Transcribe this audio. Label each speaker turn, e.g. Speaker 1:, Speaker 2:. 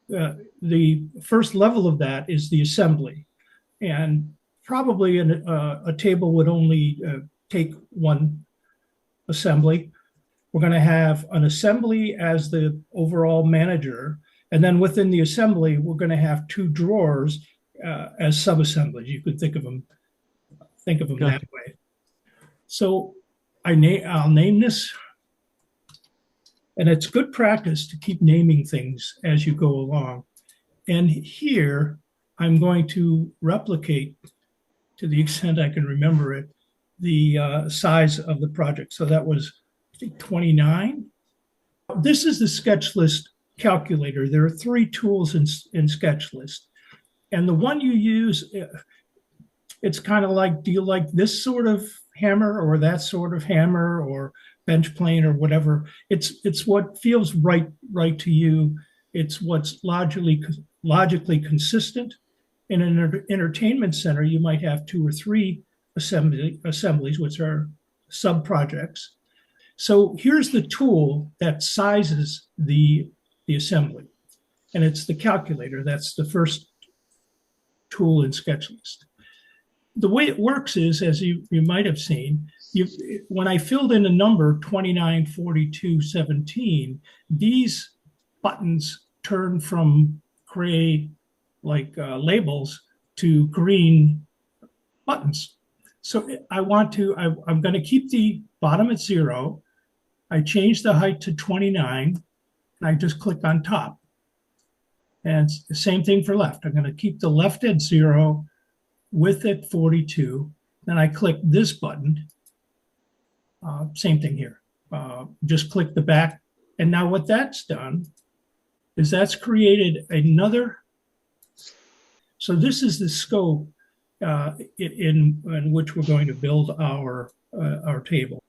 Speaker 1: the first level of that is the assembly. And probably a table would only take one assembly. We're going to have an assembly as the overall manager. And then within the assembly, we're going to have two drawers as sub-assemblies. You could think of them that way. So I'll name this, and it's good practice to keep naming things as you go along. And here I'm going to replicate, to the extent I can remember it, the size of the project. So that was, I think, 29. This is the sketch list calculator. There are three tools in sketch list. And the one you use, it's kind of like, do you like this sort of hammer or that sort of hammer or bench plane or whatever? It's what feels right to you. It's what's logically consistent. In an entertainment center, you might have two or three assemblies, which are sub-projects. So here's the tool that sizes the assembly. And it's the calculator. That's the first tool in SketchList. The way it works is, as you might have seen, when I filled in a number 29, 42, 17, these buttons turn from gray labels to green buttons. So I'm going to keep the bottom at 0. I change the height to 29, and I just click on top. And it's the same thing for left. I'm going to keep the left at 0, width at 42. Then I click this button. Same thing here. Just click the back. And now what that's done is that's created another. So this is the scope in which we're going to build our table.